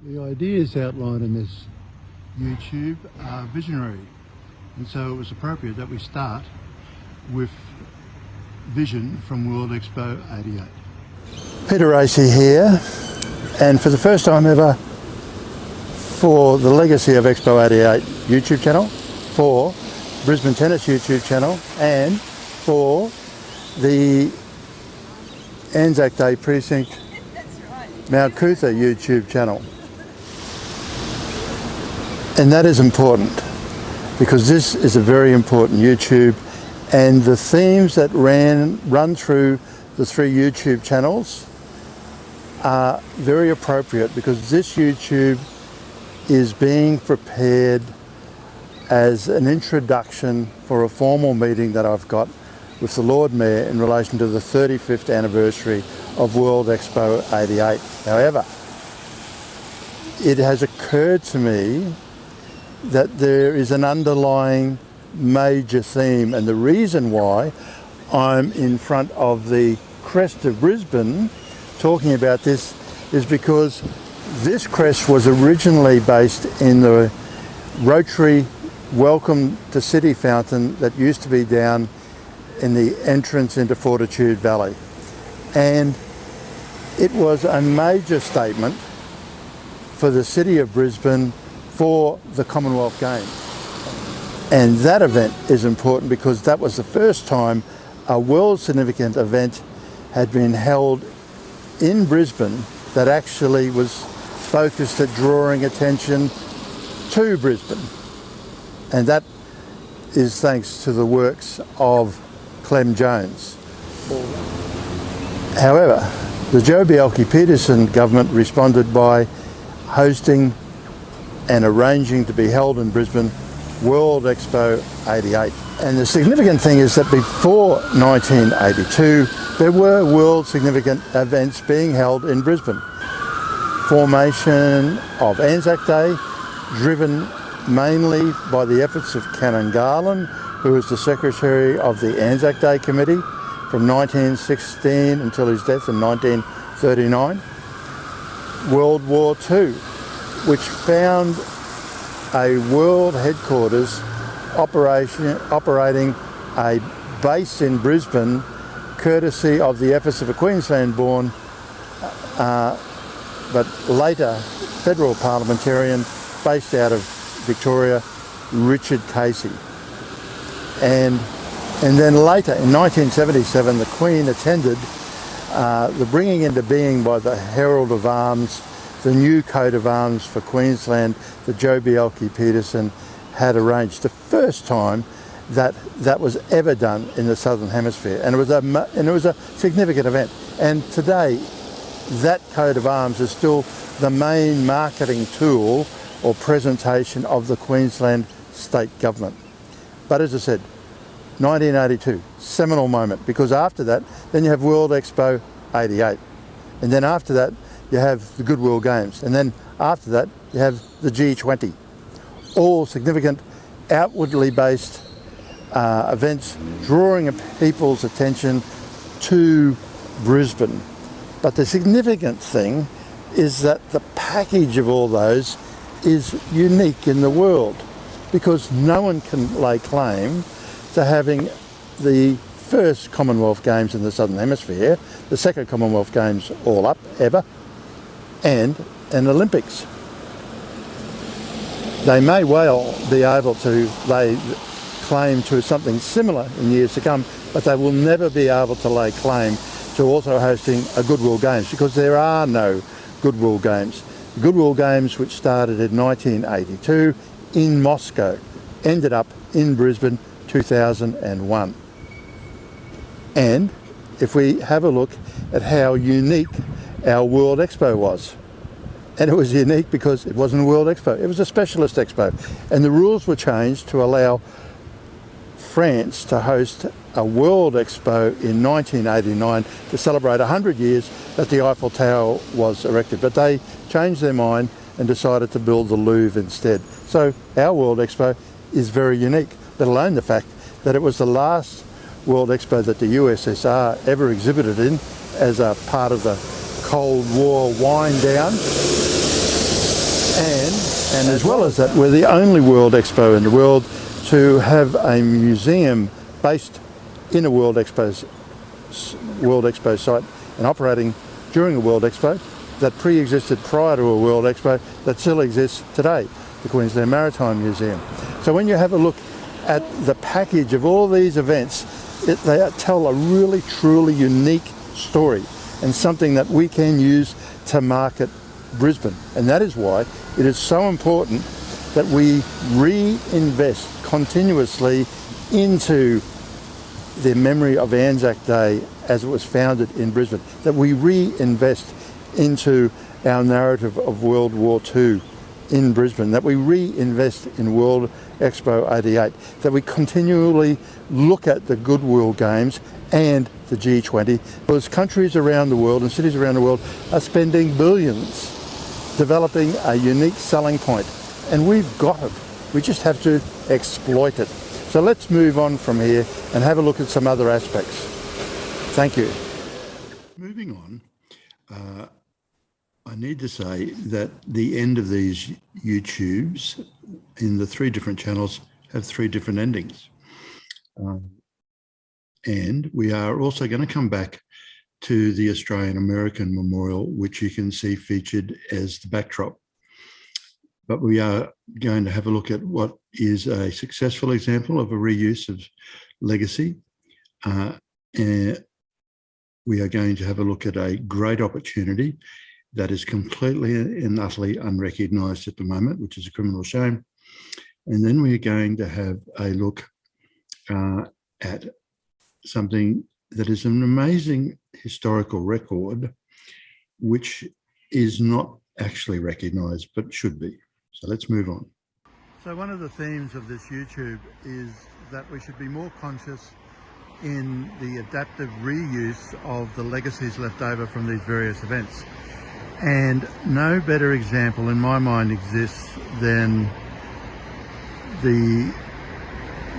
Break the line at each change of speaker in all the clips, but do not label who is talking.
The ideas outlined in this YouTube are visionary, and so it was appropriate that we start with vision from World Expo 88. Peter Racy here, and for the first time ever, for the legacy of Expo 88 YouTube channel, for Brisbane Tennis YouTube channel, and for the Anzac Day Precinct Mount Cootha YouTube channel. And that is important because this is a very important YouTube, and the themes that run through the three YouTube channels are very appropriate because this YouTube is being prepared as an introduction for a formal meeting that I've got with the Lord Mayor in relation to the 35th anniversary of World Expo 88. However, it has occurred to me that there is an underlying major theme, and the reason why I'm in front of the crest of Brisbane talking about this is because this crest was originally based in the Rotary Welcome to City fountain that used to be down in the entrance into Fortitude Valley, and it was a major statement for the city of Brisbane for the Commonwealth Games. And that event is important because that was the first time a world significant event had been held in Brisbane that actually was focused at drawing attention to Brisbane. And that is thanks to the works of Clem Jones. However, the Joh Bjelke-Petersen government responded by hosting and arranging to be held in Brisbane World Expo 88. And the significant thing is that before 1982, there were world significant events being held in Brisbane. Formation of Anzac Day, driven mainly by the efforts of Canon Garland, who was the secretary of the Anzac Day Committee from 1916 until his death in 1939. World War II, which found a world headquarters operating a base in Brisbane, courtesy of the efforts of a Queensland-born, but later federal parliamentarian based out of Victoria, Richard Casey. And then later, in 1977, the Queen attended the bringing into being by the Herald of Arms the new coat of arms for Queensland that Joh Bjelke-Petersen had arranged. The first time that was ever done in the Southern Hemisphere, and it was a significant event. And today, that coat of arms is still the main marketing tool or presentation of the Queensland state government. But as I said, 1982, seminal moment, because after that, then you have World Expo 88, and then after that, you have the Goodwill Games, and then after that you have the G20. All significant, outwardly based events drawing people's attention to Brisbane. But the significant thing is that the package of all those is unique in the world, because no one can lay claim to having the first Commonwealth Games in the Southern Hemisphere, the second Commonwealth Games all up ever, and an Olympics. They may well be able to lay claim to something similar in years to come, but they will never be able to lay claim to also hosting a Goodwill Games, because there are no Goodwill Games. The Goodwill Games, which started in 1982 in Moscow, ended up in Brisbane 2001. And if we have a look at how unique our World Expo was, and it was unique because it wasn't a World Expo, it was a specialist expo, and the rules were changed to allow France to host a World Expo in 1989 to celebrate 100 years that the Eiffel Tower was erected, but they changed their mind and decided to build the Louvre instead. So our World Expo is very unique, let alone the fact that it was the last World Expo that the USSR ever exhibited in as a part of the Cold War wind down. And as well as that, we're the only World Expo in the world to have a museum based in a World Expo site and operating during a World Expo that pre-existed prior to a World Expo that still exists today, the Queensland Maritime Museum. So when you have a look at the package of all these events, they tell a really truly unique story and something that we can use to market Brisbane. And that is why it is so important that we reinvest continuously into the memory of Anzac Day as it was founded in Brisbane, that we reinvest into our narrative of World War II in Brisbane, that we reinvest in World Expo 88, that we continually look at the Goodwill Games and the G20, because countries around the world and cities around the world are spending billions developing a unique selling point, and we've got it. We just have to exploit it. So let's move on from here and have a look at some other aspects. Thank you. Moving on, I need to say that the end of these YouTubes in the 3 different channels have 3 different endings. And we are also going to come back to the Australian American Memorial, which you can see featured as the backdrop. But we are going to have a look at what is a successful example of a reuse of legacy. And we are going to have a look at a great opportunity that is completely and utterly unrecognised at the moment, which is a criminal shame. And then we're going to have a look at something that is an amazing historical record, which is not actually recognised, but should be. So let's move on. So one of the themes of this YouTube is that we should be more conscious in the adaptive reuse of the legacies left over from these various events. And no better example in my mind exists than the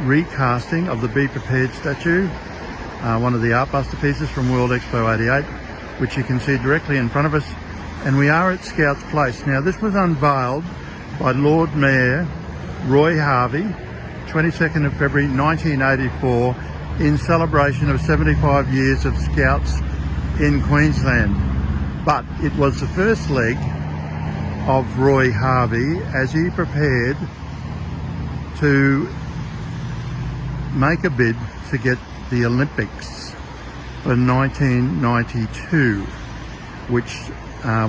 recasting of the Be Prepared statue, one of the Artbuster pieces from World Expo 88, which you can see directly in front of us. And we are at Scouts Place. Now, this was unveiled by Lord Mayor Roy Harvey, 22nd of February 1984, in celebration of 75 years of Scouts in Queensland. But it was the first leg of Roy Harvey as he prepared to make a bid to get the Olympics for 1992, which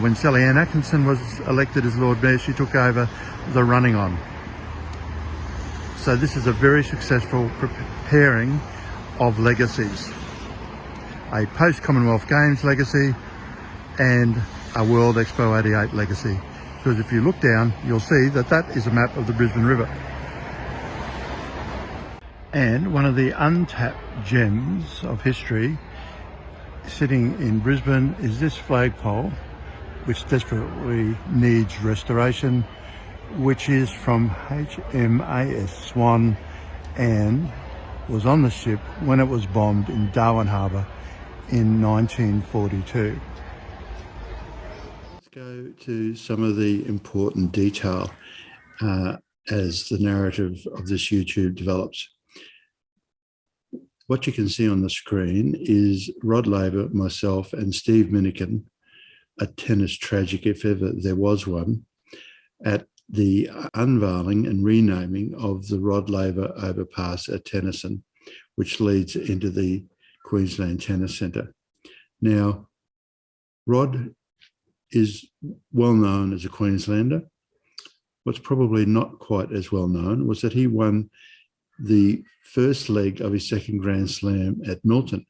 when Sally Ann Atkinson was elected as Lord Mayor, she took over the running on. So this is a very successful preparing of legacies. A post-Commonwealth Games legacy and a World Expo 88 legacy. Because if you look down, you'll see that that is a map of the Brisbane River. And one of the untapped gems of history sitting in Brisbane is this flagpole, which desperately needs restoration, which is from HMAS Swan and was on the ship when it was bombed in Darwin Harbour in 1942. Let's go to some of the important detail as the narrative of this YouTube develops. What you can see on the screen is Rod Laver, myself and Steve Minikin, a tennis tragic if ever there was one, at the unveiling and renaming of the Rod Laver overpass at Tennyson, which leads into the Queensland Tennis Centre. Now, Rod is well known as a Queenslander. What's probably not quite as well known was that he won the first leg of his second Grand Slam at Milton.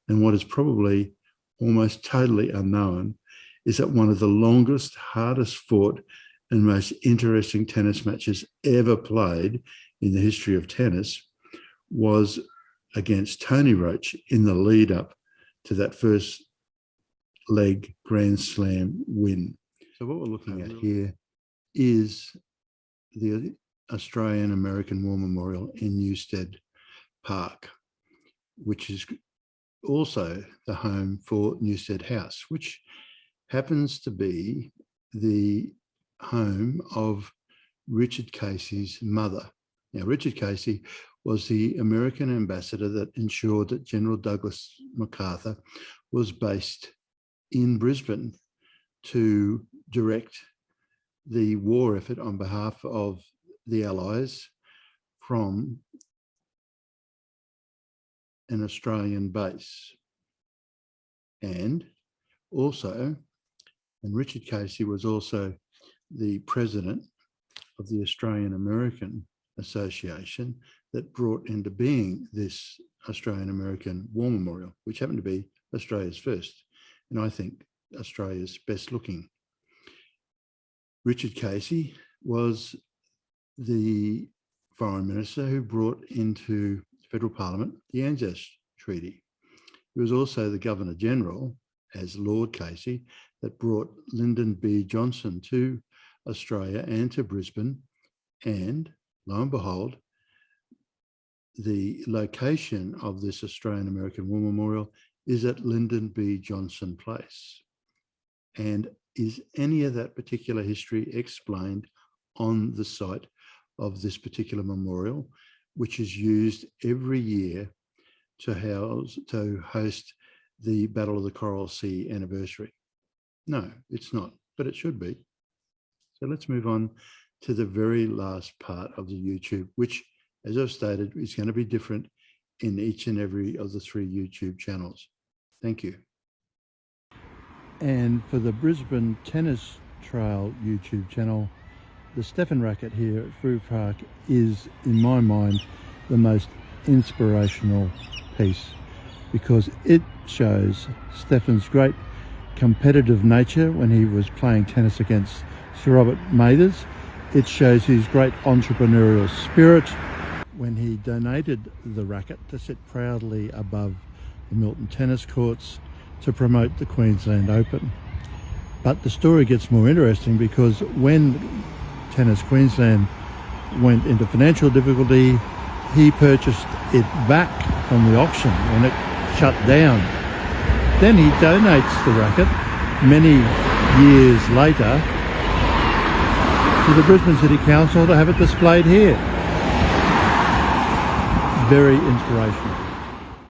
And what is probably almost totally unknown is that one of the longest, hardest fought and most interesting tennis matches ever played in the history of tennis was against Tony Roach in the lead up to that first leg Grand Slam win. So what we're looking at here is the Australian American War Memorial in Newstead Park, which is also the home for Newstead House, which happens to be the home of Richard Casey's mother. Now, Richard Casey was the American ambassador that ensured that General Douglas MacArthur was based in Brisbane to direct the war effort on behalf of the Allies from an Australian base. And Richard Casey was also the president of the Australian American Association that brought into being this Australian American War Memorial, which happened to be Australia's first, and I think Australia's best looking. Richard Casey was the Foreign Minister who brought into Federal Parliament the Anzac Treaty. He was also the Governor General, as Lord Casey, that brought Lyndon B. Johnson to Australia and to Brisbane. And lo and behold, the location of this Australian American War Memorial is at Lyndon B. Johnson Place. And is any of that particular history explained on the site of this particular memorial, which is used every year to host the Battle of the Coral Sea anniversary? No, it's not, but it should be. So let's move on to the very last part of the YouTube, which, as I've stated, is going to be different in each and every of the 3 YouTube channels. Thank you. And for the Brisbane Tennis Trail YouTube channel, the Stefan racket here at Frew Park is, in my mind, the most inspirational piece, because it shows Stefan's great competitive nature when he was playing tennis against Sir Robert Mathers. It shows his great entrepreneurial spirit when he donated the racket to sit proudly above the Milton Tennis courts to promote the Queensland Open. But the story gets more interesting, because when Tennis Queensland went into financial difficulty, he purchased it back from the auction when it shut down. Then he donates the racket many years later to the Brisbane City Council to have it displayed here. Very inspirational.